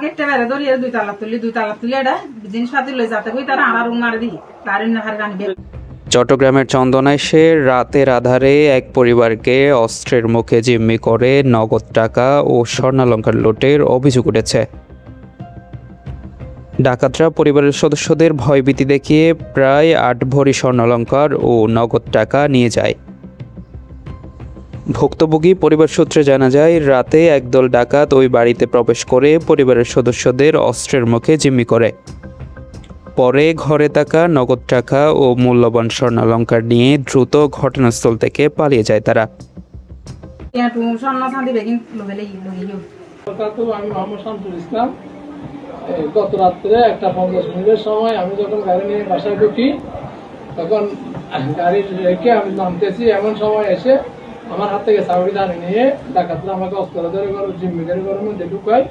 কেটে বেড়ে ধরি দুই তালা তুলি এটা জিনিসপাতি লই যাতে কই তারা আমার রুম মারে দিই তারিন হার গানি বের। চট্টগ্রামের চন্দনাইশে রাতের আধারে এক পরিবারকে অস্ত্রের মুখে জিম্মি করে নগদ টাকা ও স্বর্ণালংকার লুটের অভিযোগ উঠেছে। ডাকাতরা পরিবারের সদস্যদের ভয়ভীতি দেখিয়ে প্রায় ৮ ভরি স্বর্ণালংকার ও নগদ টাকা নিয়ে যায়। ভুক্তভোগী পরিবার সূত্রে জানা যায়, রাতে একদল ডাকাত ওই বাড়িতে প্রবেশ করে পরিবারের সদস্যদের অস্ত্রের মুখে জিম্মি করে। পরে ঘরে থাকা নগদ টাকা ও মূল্যবান স্বর্ণালংকার নিয়ে দ্রুত ঘটনাস্থল থেকে পালিয়ে যায় তারা। আমি মোহাম্মদ শামসুল ইসলাম। গত রাত্রে 1:50 মিনিটের সময় আমি যখন গাড়ি নিয়ে বাসায় ঢুকি তখন গাড়ি রেখে আমি নামতেছি, এমন সময় এসে আমার হাত থেকে চাবি দাঁড়িয়ে নিয়ে ডাকাতরা আমাকে অস্ত্র ধরে জিম্মিদারি ঘরের মধ্যে ঢুকায়।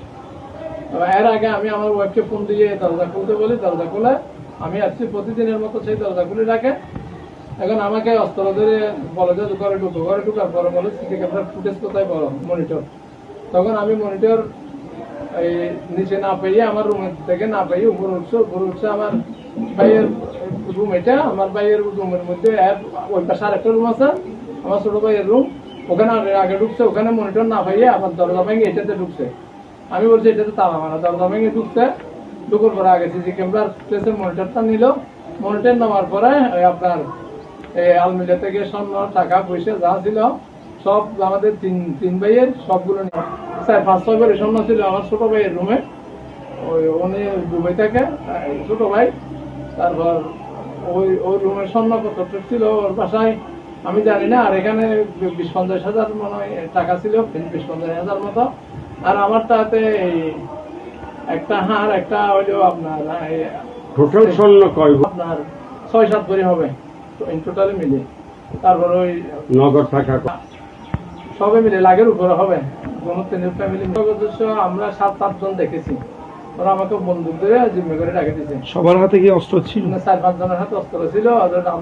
এর আগে আমি আমার ওয়াইফকে ফোন দিয়ে দরজা খুলতে বলি, দরজা খুলে আমি আসছি প্রতিদিনের মতো সেই দরজা খুলে রাখে। এখন আমাকে অস্ত্র ধরে বলে যে ঘরে ঢুকার পরে বলে সিসি ক্যামেরার ফুটেজ কোথায় বলো মনিটর। তখন আমি মনিটর এই নিচে না পেয়ে আমার রুমের থেকে না পেয়ে উপরে উঠছে আমার ভাইয়ের রুম। এটা আমার ভাইয়ের রুমের মধ্যে ওই পাশে আরেকটা রুম আছে আমার ছোট ভাইয়ের রুম, ওখানে আগে ঢুকছে, ওখানে মনিটর না পাইয়ে আবার দরজা ভেঙে এটাতে ঢুকছে। আমি বলছি এটাতে তালা মারা, দরজা ভেঙে ঢুকছে। ঢুকার পরে আগে সিসি ক্যামেরার প্লেসের মনিটরটা নিল। মনিটর নেওয়ার পরে আপনার এই আলমিরা থেকে স্বর্ণ টাকা পয়সা যা ছিল সব আমাদের তিন ভাইয়ের সবগুলো 4-5 করে স্বর্ণ ছিল আমার ছোট ভাইয়ের রুমে। উনি দুবাই থাকে ছোট ভাই। তারপর ওই রুমের স্বর্ণপত্র ছিল ওর বাসায়, আমি জানি না। আর এখানে 20-50 হাজার মনে হয় টাকা ছিল, 20-50 হাজার মতো। আর আমার তাতে একটা হার একটা হইলো আপনার টোটাল স্বর্ণ কয় আপনার 6-7 ভরি হবে টোটালি মিলে। তারপর ওই নগদ টাকা সবে মিলে লাখের উপরে হবে। কোনো ফ্যামিলি সদস্য আমরা 7-8 জন দেখেছি। ওরা আমাকে বন্দুক ধরে জিম্মি করে রেখে দিয়েছে। সবার হাতে কি অস্ত্র ছিল? 4-5 জনের হাতে অস্ত্র ছিল, ওদের নাম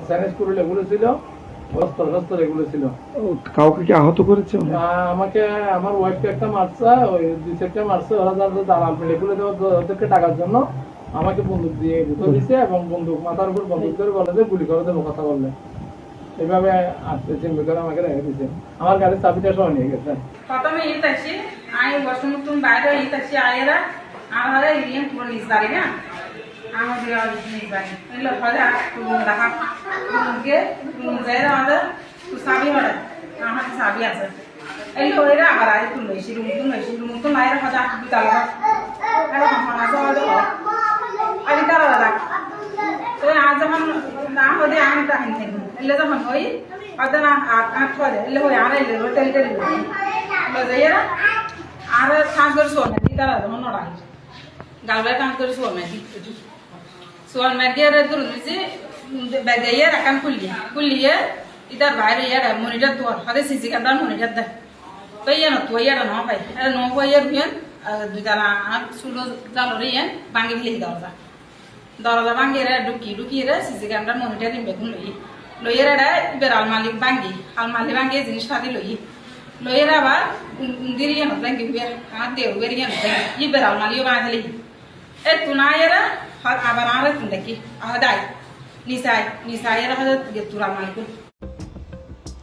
চাইনিজ কুড়ি এগুলো ছিল, অস্ত্র এগুলো ছিল। কাউকে কি আহত করেছে? আমাকে আমার ওয়াইফকে একটা মারছে, ওই 2-4টা মারছে। ওরা যাদের দালাল মিলে এগুলো ওদেরকে টাকার জন্য আমাকে বন্দুক দিয়ে গুঁতো দিছে এবং বন্দুক মাথার উপর বন্দুক ধরে বলে যে গুলি করে দেবো কথা বললে। এইভাবে আসতে জিম্মি করে আমাকে রেখে দিছে। আমার গাড়ির চাবিটা সহ নিয়ে গেছে। প্রথমে ঈদ আসি আমি বসুন তুমি বাইরে ঈদ আসি আয়েরা আমার ইয়ে পুরো নিজ বাড়ি না আমাদের নিজ বাড়ি এগুলো ভাজা দেখা গিয়ে যাই আমাদের তো চাবি হলে আমার চাবি আছে এগুলো ওইরা আবার আয় তুলেছি রুম তো মায়ের ভাজা দুতালা আমি তারা রাখ তো আজ যখন না হলে আমি তাহিন থাকি এলে যখন হই হয়তো না আট হয় এলে হই আর এলে তেল টেল যাইয়েরা আর কাজ করে শোন তারা যখন নড়াই গালবাই কাজ করে শোন সোয়াল মেঘে দূর দিয়েছি বেগাইয়ে রাখান খুলিয়ে ইতার বাইরে ইয়ার মনিটর তোর হাতে সিসি ক্যামেরার মনিটর দেয় তো ইয়ে না তো ইয়ার ন পাই ন পাইয়ার বিয়ান দুইতালা সুলো জালরে ইয়ান ভাঙি ফেলে দরজা ভাঙিয়ে ঢুকিয়ে সিসি ক্যামেরার মনিটর বেগুন লইয়ের এটা এবার আলমালি ভাঙিয়ে জিনিস পাতি লইয়ের আবার দিরিয়ে না ব্যাংকে আমার দেউ বেরিয়ে না এবার আলমালিও বাঁধলি এ তুনাইয়েরা আবার আর দেখি দায় নিসাইয়েরা তুরা মালিকুল।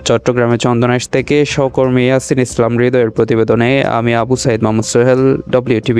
চট্টগ্রামের চন্দনাইশ থেকে সহকর্মী ইয়াসিন ইসলাম হৃদয়ের প্রতিবেদনে আমি আবু সাইদ মোহাম্মদ সোহেল, WTV।